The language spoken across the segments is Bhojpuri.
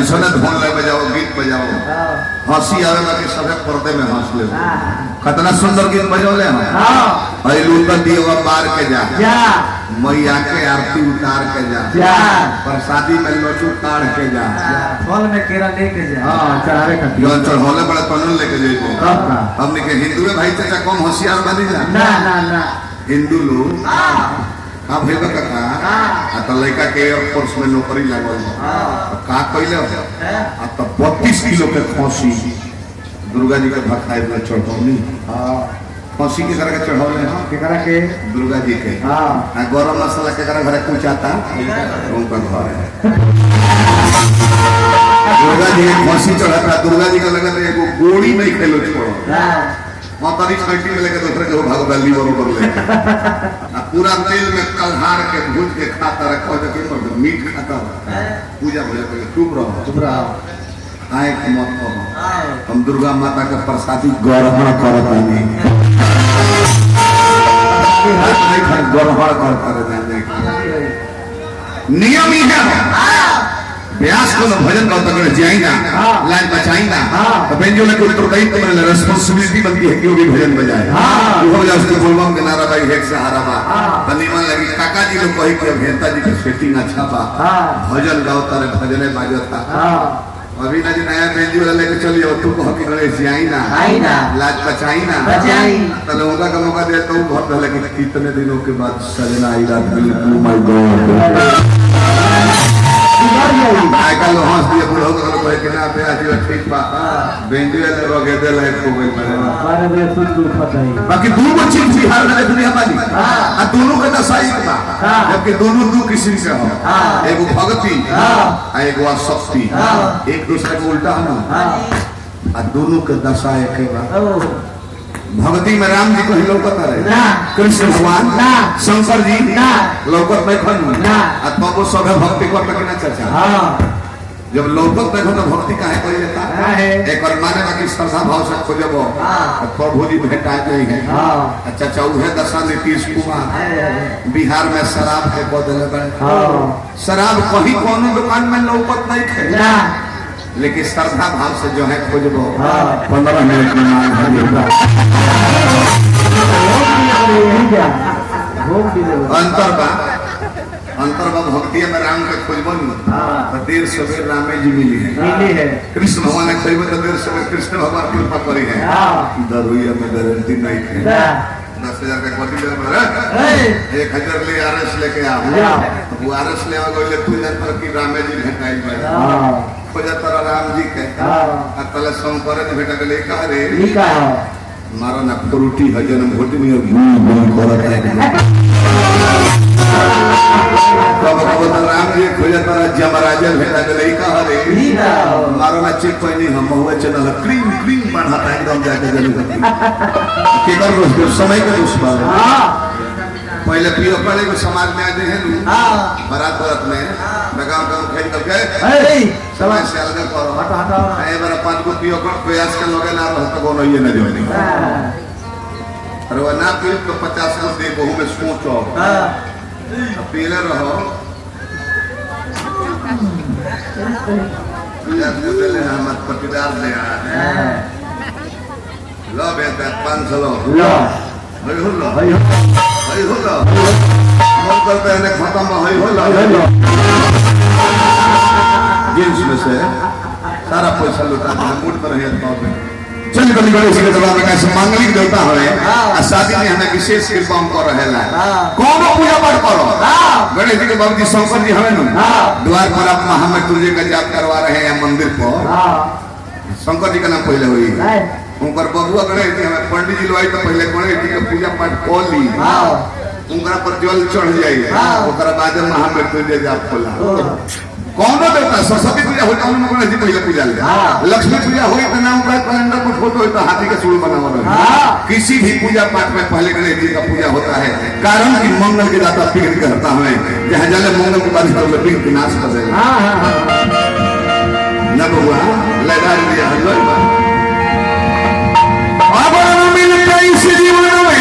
ऐसा ना धुन ले बजाओ गीत बजाओ हंसी आवे बाकी सबे पर्दे में हंस ले कितना सुंदर गीत बजौले हम अइलू त दियो बार के जा मैया के आरती उतार के जा प्रसादी में लड्डू काढ़ के जा फल में केरा लेके जा हां चढ़ावे का जौन चढ़ौले बड़ा तनुल लेके जाइबो हमने के हिंदू भाई चाचा कम होशियार बनी जा ना ना ना हिंदू लोग हां भेबा का आ त लड़का के एयरफोर्स में नौकरी लागल का कइले आ त 32 किलो के खसी दुर्गा जी के भखाए में चढ़ौनी हां खसी के तरह के चढ़ौले हां के करा के दुर्गा जी के हां आ गरम मसाला के तरह घरे कुछ आता उनका घर है दुर्गा जी के खसी चढ़ाता दुर्गा जी का लगन एगो गोली नहीं खेलो छोड़ो हां मातारी छांटी में लेके दूसरे के भाग डाली बरोबर ले आ पूरा तेल में कलहार के भून के खाता रखो जो कि मत मीट खाता पूजा भले पे चुप रहो आए के मत कहो हम दुर्गा माता के प्रसादी ग्रहण करत नहीं ग्रहण करता रहते नियम ही है व्यास को भजन गाओ तक जाएगा लाइन बचाएगा तो बेंजो ने कोई उत्तरदायित्व में रिस्पांसिबिलिटी बनती है कि वो भी भजन बजाए वो बजा उसके बोलबम के नारा भाई एक सहारा बा तनीमन लगी काका जी लोग कही कि अभियंता जी की सेटिंग अच्छा बा भजन गाओ तारे भजने बाजता अभी ना जी नया बेंजो वाला लेके चलिए तू कहो कि गणेश जी आई ना लाज बचाई ना तो लोगों का मौका दे तो बहुत लगे कितने दिनों के बाद सजना आई रात बिल्कुल माय गॉड आजकल हंस दिए बुढ़ो को कहे कि ना पे आज ठीक बा बेंजो ले रोगे दे ले को गई मारे वे सुन दूर पताई बाकी दोनों चीज ही हाल में दुनिया वाली आ दोनों का दसाई बा जबकि दोनों दो किस्म के हो एगो भक्ति आ एगो शक्ति एक दूसरे को उल्टा है ना आ दोनों के दशा एक बा भक्ति में राम जी को ही लौकत रहे कृष्ण भगवान शंकर जी लौकत नहीं खन आत्मा को सब भक्ति कर के ना चर्चा जब लौकत देखो तो भक्ति काहे करी जाता एक बार माने बाकी श्रद्धा भाव से खोजबो प्रभु जी भेटा गई है अच्छा चौहे दशा नीतीश कुमार बिहार में शराब के बदले शराब कहीं कोनो दुकान में लौकत नहीं थे लेकिन श्रद्धा भाव से जो है खोजबो 15 मिनट में मान भरेगा अंतर बा भक्ति में राम के खोजबन तो देर सवेर रामे जी मिली है कृष्ण भगवान ने खोजबो तो देर सवेर कृष्ण भगवान कृपा करी है दरुइया में गारंटी नहीं है 10,000 का क्वार्टी दे 1,000 ले आरएस लेके आओ वो आरएस ले आओ ले 2,000 पर की रामे जी भेटाई बा खोजा तारा राम जी के तले संकरे ने भेटा के कहा रे मारा ना फ्रूटी हजन भोटी में घूम करत है तब राम जी खोजा तारा जमराजा भेटा के कहा रे मारा ना चिप पहनी हम हुआ चैनल क्रीम क्रीम बढ़ाता एकदम जाके जल्दी के कर रोज समय के दुश्मन पहले पियो पड़े को समाज में आते हैं बारात बारात में लगाओ गांव खेल कर गए समय से अलग करो हटा हटा ए बार पांच को पियो कर प्रयास के लोगे ना रह तो कोनो ये न जोनी अरे वो ना पियो तो 50 को दे बहु में सोचो पीले रहो यार मुझे ले हम पटीदार ले आ लो बेटा 500 लो भाई होला मन करते हैं खत्म भाई होला जेम्स में से सारा पैसा लुटा दिया मूड पर है तो चल कभी बड़े से दरबार में कैसे मांगलिक देवता है आ शादी में हमें विशेष कृपा हम कर रहेला कौन पूजा पाठ करो गणेश जी के बाबू जी शंकर जी हमें द्वार पर आप हमें तुझे का जाप करवा रहे हैं मंदिर पर शंकर जी का नाम पहले हुई उनकर बबुआ गणेश जी हमें पंडित जी लोई तो पहले गणेश जी का पूजा पाठ कर ली उनका पर जल चढ़ जाइए ओकरा बाद महामृत्युंजय जाप खोला कौन देवता सरस्वती पूजा होता है गणेश जी पहले पूजा ले लक्ष्मी पूजा होई तो ना उनका कैलेंडर पर फोटो तो हाथी का सूंड बना हुआ किसी भी पूजा पाठ में पहले गणेश जी का पूजा होता है कारण कि मंगल के दाता विघ्न करता है जहाँ जाने मंगल के बाद विघ्न विनाश कर देगा न बबुआ लगा दिया हलवा अब मिलता इस जीवन में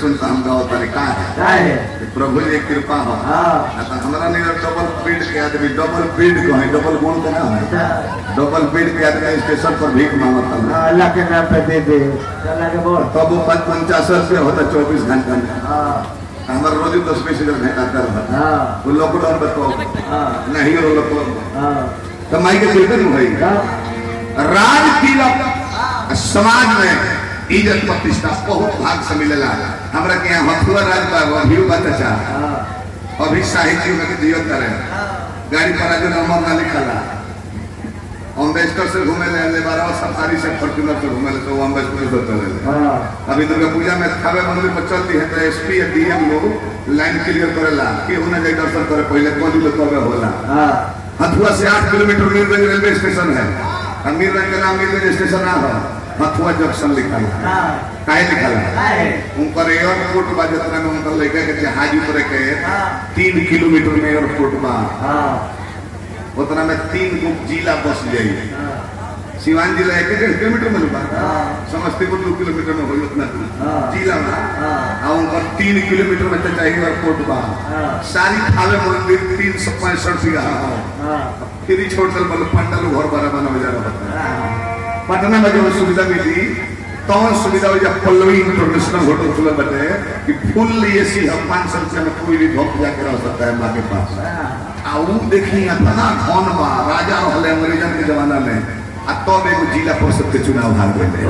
सुनता हम गाँव तरीका है कि प्रभु जी कृपा हो हमारा नहीं डबल बेड के आदमी डबल बेड को है डबल गुण के ना है डबल बेड के आदमी स्टेशन पर भीख मांगता है अल्लाह के नाम पे दे दे चला के बोल तब वो 50 रुपये होता 24 घंटा में हमारा रोज 10 पैसे जब भेंट आता रहा वो लॉकडाउन बताओ नहीं रो लॉकडाउन कमाई के कीर्तन भाई राज तिलक समाज में इज्जत प्रतिष्ठा बहुत भाग से मिलेला हमरा के यहाँ हथुआ राज का अभी बच्चा अभी साहित्य में दियो करे गाड़ी पर आज नंबर ना लिखला अम्बेडकर से घूमे ले 12 सफारी से फॉर्च्यूनर से घूमे ले तो अम्बेडकर से चले अभी दुर्गा पूजा में खावे मंदिर पर चलती है तो एसपी या डीएम लोग लाइन क्लियर करेला कि उन्हें जाए दर्शन करे पहले कोई लोग कबे होला हथुआ से 8 किलोमीटर मीरगंज रेलवे स्टेशन है मीरगंज के नाम मीरगंज स्टेशन ना है हथुआ जंक्शन लिखा है काहे लिखा है ऊपर एयरपोर्ट बा जितना में उनका लेके के हाजीपुर के 3 किलोमीटर में एयरपोर्ट बा उतना में 3 गो जिला बस जाई सिवान जिला 1.5 किलोमीटर में बा समस्तीपुर 2 किलोमीटर में होई उतना जिला में आ उनका 3 किलोमीटर में चाहिए एयरपोर्ट बा सारी खावे मंदिर 365 जगह फिर छोड़ दल बल पंडाल घर बड़ा बना जा रहा है पटना में जो सुविधा मिली तो सुविधा हो जब पल्लवी इंटरनेशनल होटल खुला बटे कि फुल एसी हम 500 रुपये में कोई भी धोख जाके रह सकता है माँ के पास वो देखिए इतना धन बा राजा रहले अंग्रेजन के जमाना में तब एक जिला परिषद के चुनाव हार गए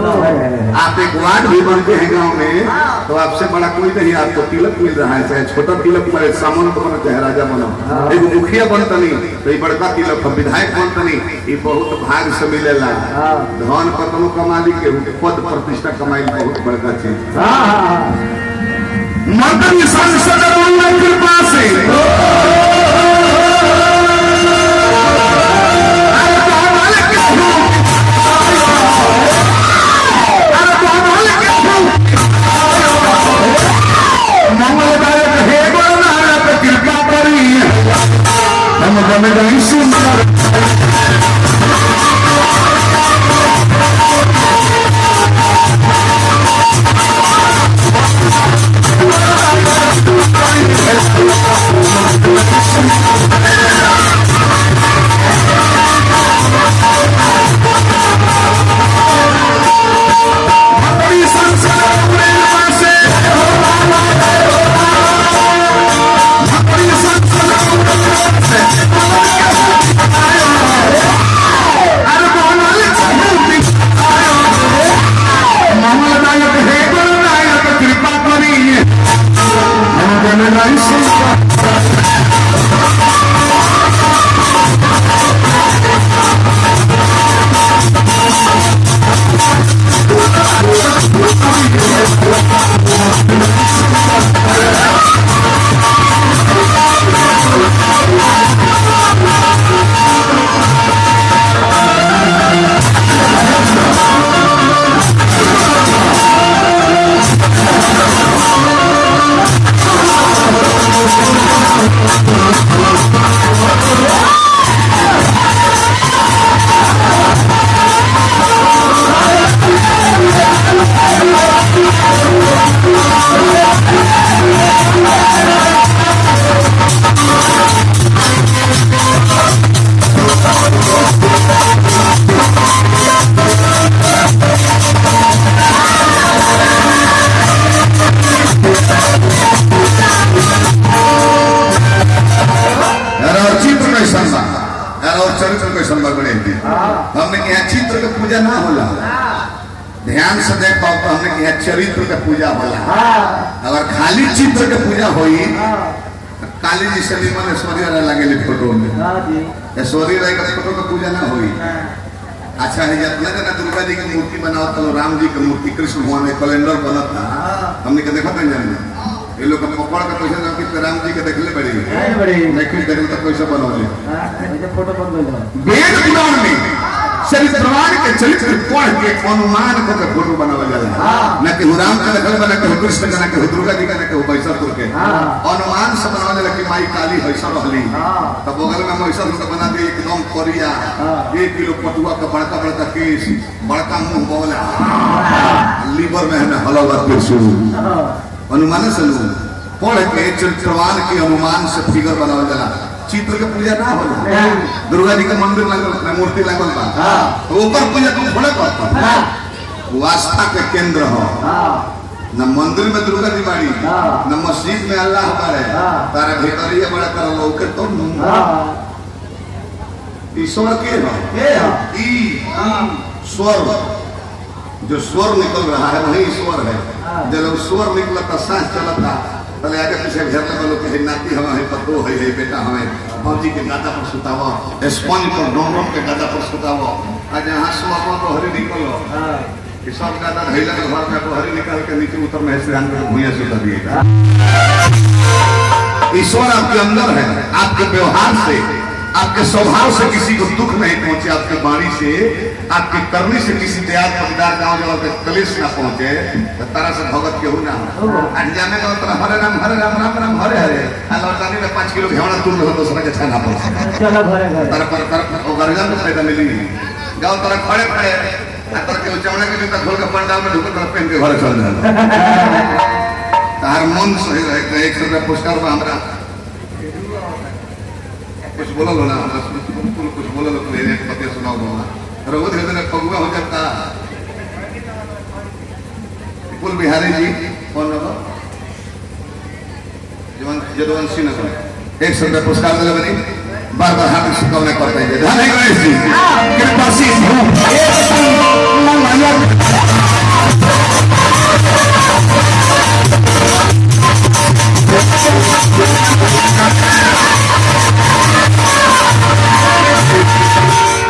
आप एक वार्ड भी बनते हैं गांव में तो आपसे बड़ा कोई नहीं आपको तिलक मिल रहा है चाहे छोटा तिलक बने सामंत बनो चाहे राजा बनो एक मुखिया बनता नहीं तो ये बड़का तिलक विधायक बनता नहीं ये बहुत भाग से मिलेला धन पतनो कमाली के पद प्रतिष्ठा कमाई बहुत बड़का चीज मर्दन संसद कृपा से हमने यहाँ चित्र का पूजा ना होला ध्यान से देख पाओ तो हमने यहाँ चरित्र का पूजा होला अगर खाली चित्र का पूजा होई काली जी से निमन ऐश्वर्या राय लगे फोटो में ऐश्वर्या राय का फोटो का पूजा ना होई अच्छा है जब लगा दुर्गा जी की मूर्ति बनाओ तो राम जी की मूर्ति कृष्ण भगवान कैलेंडर बना था हमने क्या देखा था जाने ये लोग पकड़ का पैसा ना कि राम जी के देखले बड़ी नहीं कुछ देखले तो पैसा बनौले फोटो बन वेद पुराण में चरित्रवान के चरित्र पढ़ के अनुमान को के फोटो बनावल जाला ना कि राम का देखले बना के कृष्ण का ना कि दुर्गा जी का ना कि महिषासुर के अनुमान से बनावल जाला कि माई काली हैसा रहली तब बगल में महिषासुर का बना दे एकदम करिया 1 किलो पटुआ का बड़का बड़का केस बड़का मुंह बोला लीवर में है हलवा के शुरू अनुमान से लोग पढ़ के चरित्रवान के अनुमान से फिगर बनावल जाला। चित्र के पूजा ना होला, दुर्गा जी के मंदिर लागल, मूर्ति लागल बा, तो ऊपर पूजा तुम थोड़ा करता, वो आस्था के केंद्र हो। न मंदिर में दुर्गा जी बाड़ी, न मस्जिद में अल्लाह बाड़े, तारा भीतरिया बड़ा कर लोग के तो ईश्वर के हो, स्वर जो स्वर निकल रहा है वही ईश्वर है। जब स्वर निकलता सांस चलता पहले आगे पीछे घेर लगा लोग के नाती हमें पतो है बेटा हमें बाबूजी के गादा पर सुतावा, स्पंज पर डोंगरों के गादा पर सुतावा, आज यहाँ सुबह तो हरी निकलो ये सब गादा धैला के घर में तो हरी निकाल के नीचे उतर में से आंकर भूया सुता दिएगा। ईश्वर आपके अंदर है, आपके व्यवहार से, आपके स्वभाव से किसी को दुख नहीं पहुंचे, आपके वाणी से, आपकी करनी से किसी दयाल पगदार गांव जगह पे कलेश ना पहुंचे, तो तरह से भगत केहू ना हो। आज जाने का मतलब हरे राम राम राम हरे हरे, लौटानी में 5 किलो घेवड़ा दूर रहो दूसरा के छाना पड़ चलो घरे घरे तरह पर ओ गर्जन तो फायदा मिली गांव तरह खड़े खड़े अतर के चौड़ा के जूता खोल के पंडाल में ढुक कर पहन के घरे चल जाए। तार मन सही रहे तो 100 रुपया पुरस्कार बा हमरा कुछ बोला लो ना, कुछ बोला लो तो एक पते सुनाओ बोला रोज धीरे फगुआ हो जाता। कुल बिहारी जी कौन नंबर जदवंशी नगर 100 रुपया पुरस्कार दिले बनी, बार बार हाथ शुभकामना करते हैं। धन्य गणेश जी कृपा से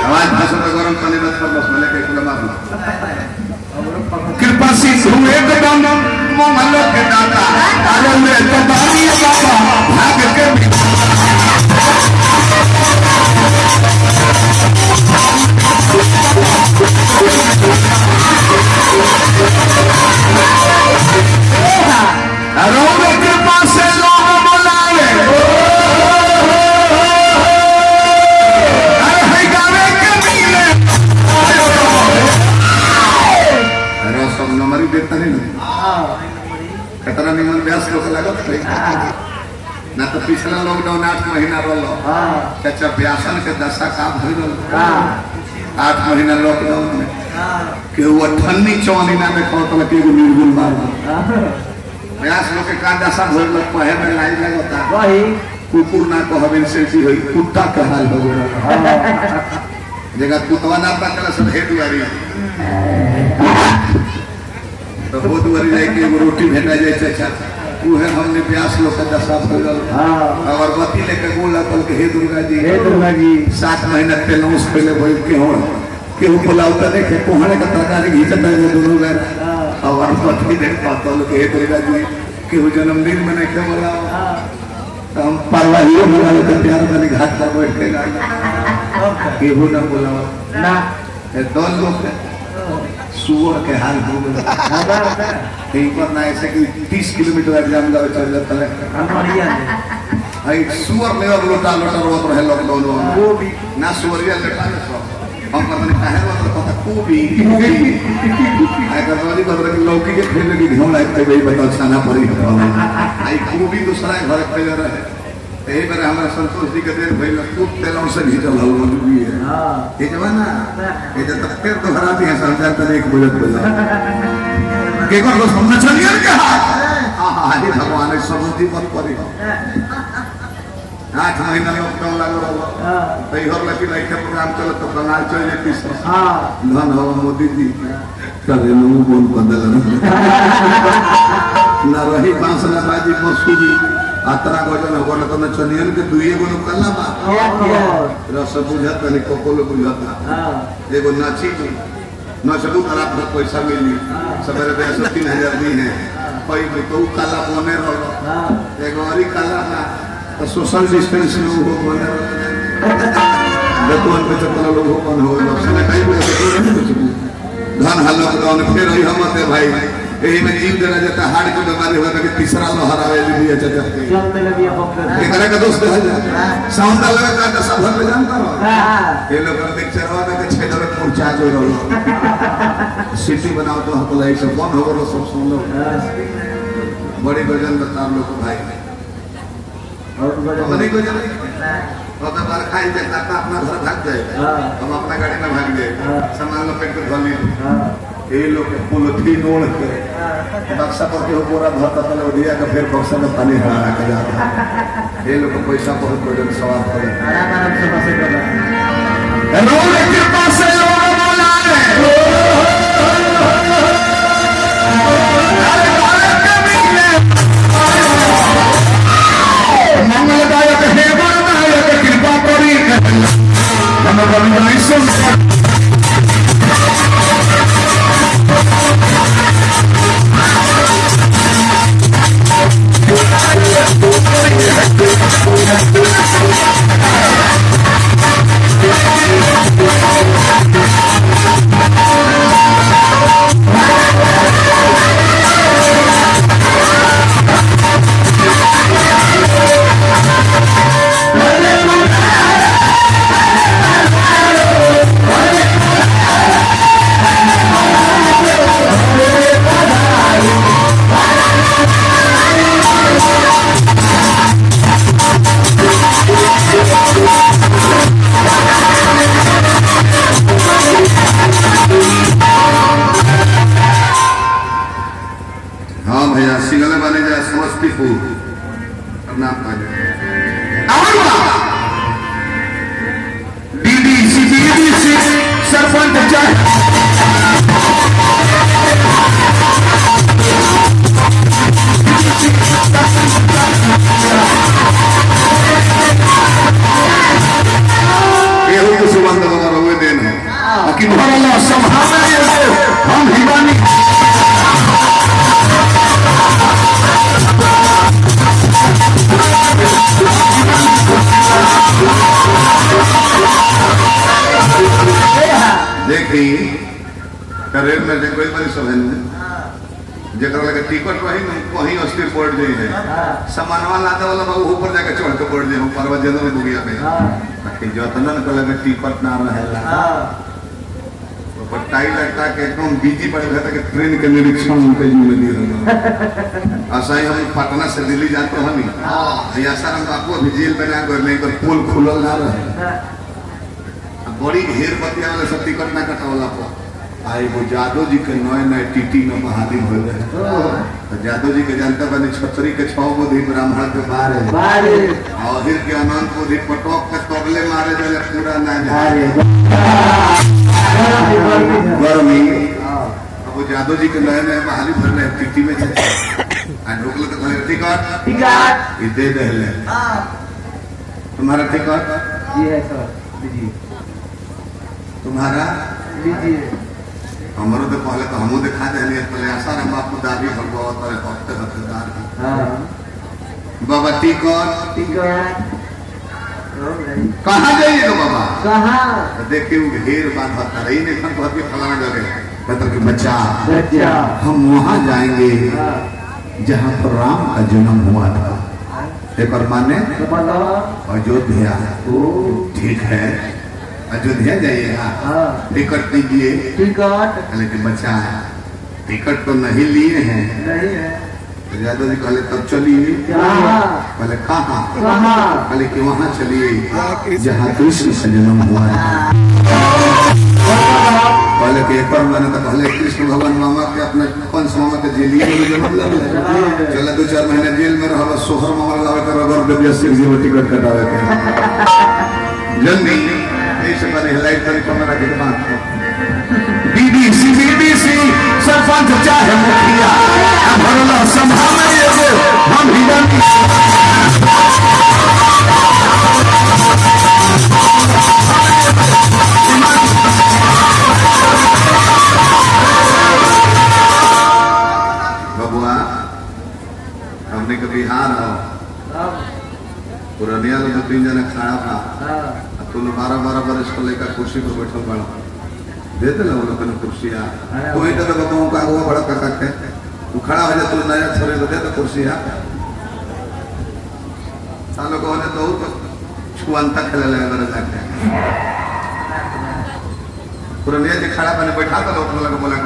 आवाज भाषण में गरम पानी मत कर बस मैंने कहीं खुला कृपा से एकदम मोहल्ला के दादा आनंद में तबाही बाबा भाग के कृपा से लोग बुलावे नंबरी देता नहीं कितना निमन व्यास लोग लागत ना तो पिछला लॉकडाउन 8 महीना रहो चाचा व्यासन के दशा का भर 8 महीना लॉकडाउन में के वो 98 में कहता के निर्गुण मार व्यास लोग के का दशा भर लोग पहे में लाइन लगता वही कुकुर ना कहबे सेल्फी होई कुत्ता के हाल हो गया जगह कुतवा ना पकड़ सब हेड वाली तो बहुत बड़ी जाए कि रोटी भेजा जाए चाचा वो है हमने प्यास लोग का दशा फैलल अगरबत्ती लेकर गोला तल के हे दुर्गा जी 7 महीना तेलौस पहले बोल के हो के वो बुलावता देखे कोहने का तरकारी घिचता है दोनों घर अगरबत्ती देख पाता लोग हे दुर्गा जी के वो जन्मदिन में नहीं के बोला तो हम परवाही बुला लेते प्यार वाले घाट पर बैठ के गाना के वो ना बोला ना दो लोग सुअर के हाल हो गया कहीं पर ना ऐसे कि 30 किलोमीटर एग्जाम लगा चल जाता है भाई सुअर में और लोटा रोत रहे लॉकडाउन में वो भी ना सुअरिया लेटा हम पता नहीं काहे मतलब पता को भी अगर वाली बदल के लौकी के खेलने की ढोल है भाई बताओ खाना पड़ी आई को भी दूसरा घर पे जा रहा है यही बार हमारा संतोष जी के देर भाई खूब तेलों से घिचल हो मजबूरी है ये जमाना ये जब तक फिर तो हराती है संसार का एक बुलेट बजा के को तो समझ चलिए क्या हां हे भगवान इस समझी मत पड़ी 8 महीना लॉकडाउन लागो रहा तो इधर लकी लाइक का प्रोग्राम चलो तो बंगाल चल जाती हां धन हो मोदी जी करे लोग बोल बदल ना रही बांसला बाजी मसूरी आतरा गजन होगल तो न चनियन के दुइए गो कल्ला बा रस बुझत नहीं कोकोलो बुझत एगो नाची नचलू खराब न पैसा मिली सवेरे 3,000 दी है कोई तो काला बने रहो एगो और काला ना तो सोशल डिस्टेंस लोग हो बने देखो पे चपल लोग हो बन हो समय कई धन हाल लॉकडाउन फिर ही हमते भाई यही में जीव देना जाता हार्ट की बीमारी होता कि तीसरा लोहर आवे लिया जाता है चल में लगी अब एकरा का दोस्त है साउंड लगा का दशा भर में जानता हो ये लोग देख चरवा में के छेद में मूर्छा जो रहो सिटी बनाओ तो हम लाई सब बंद हो गलो सब सुन लो बड़ी गजन बता लोग को भाई और बड़ी गजन तो बार खाई जाए खाता अपना घर भाग जाए हम अपना गाड़ी में भाग जाए सामान लपेट कर धोली ये लोग पुलथी नोड़ के बक्सा पर के पूरा भरता तले उड़िया का फिर बक्सा में पानी हरा के जाता ये लोग को पैसा बहुत बड़े सवाल करे आराम से बसे कर रोड के पास से लोग बोला मंगलदायक है गुणदायक कृपा करी नमो रविदास करेर में देखो एक बार सब है जगह लगे टिकट वहीं अस्थिर बोर्ड जाई है सामानवा लादा वाला बाबू ऊपर जाके चढ़ के बोर्ड जाई परवा जनरल दुनिया में बाकी जतनन को लगे टिकट ना रहेला ऊपर टाई लगता के एकदम बिजी पड़ गया था कि ट्रेन के निरीक्षण उनके जी में दिया ऐसा ही हम पटना से दिल्ली जाते हनी ऐसा हम आपको भी जेल बना कर नहीं कर पुल खुलल ना रहे बड़ी ढेर बतिया वाले सब टिकट ना कटावला पर आई वो जादव जी के नए नए टीटी में महादिन हो गए तो जादव जी के जानता बने छतरी के 6 बोधी ब्राह्मण के बारे और फिर के अनंत बोधी पटोक के तोगले मारे जले पूरा ना जाए गर्मी अब वो जादव जी के नए नए महादिन भर रहे टीटी में आ लोग तो कहले टिकट ये दे देले तुम्हारा टिकट जी है सर जी तुम्हारा लीजिए हमारे तो पहले तो हमू दिखा देने पहले आशा हम आपको दादी भगवत और हफ्ते हफ्तेदार बाबा टिकट कहाँ जाइएगा बाबा कहाँ तो देखिए वो ढेर बात होता रही नहीं खन बहुत के फलाना जगह मतलब कि बच्चा हम वहाँ जाएंगे जहाँ पर राम का जन्म हुआ था एक और माने अयोध्या ठीक है अयोध्या जाइएगा टिकट लीजिए लेकिन बच्चा टिकट तो नहीं लिए हैं तो यादव जी कहले तब चलिए पहले कहाँ कहले कि वहाँ चलिए जहाँ कृष्ण का जन्म हुआ है पहले के एक बार मैंने तो पहले कृष्ण भगवान मामा के अपने कंस मामा के जेलिए में जन्म लगे चला 2-4 महीने जेल में रहा सोहर मामा लावे कर अगर देविया सिंह जी टिकट कटावे के जल्दी से बने लाइट पर कैमरा के बात बीबीसी सरपंच चाहे मुखिया भरला संभाले हम हिडन बबुआ हमने के बिहार हो पुरानिया लोग 2-3 जने खड़ा था तो 12-12 बरस को लेकर कुर्सी पर बैठल बड़ा देते ना वो लोग कुर्सियाँ कोई तो बताऊँ का वो बड़ा कर सकते तू खड़ा हो जाए तू नया छोरे तो दे तो कुर्सियाँ सालों को होने तो छुअंता खेले लगे मेरे जाके पुरानिया जी खड़ा मैंने बैठा था लोग बोला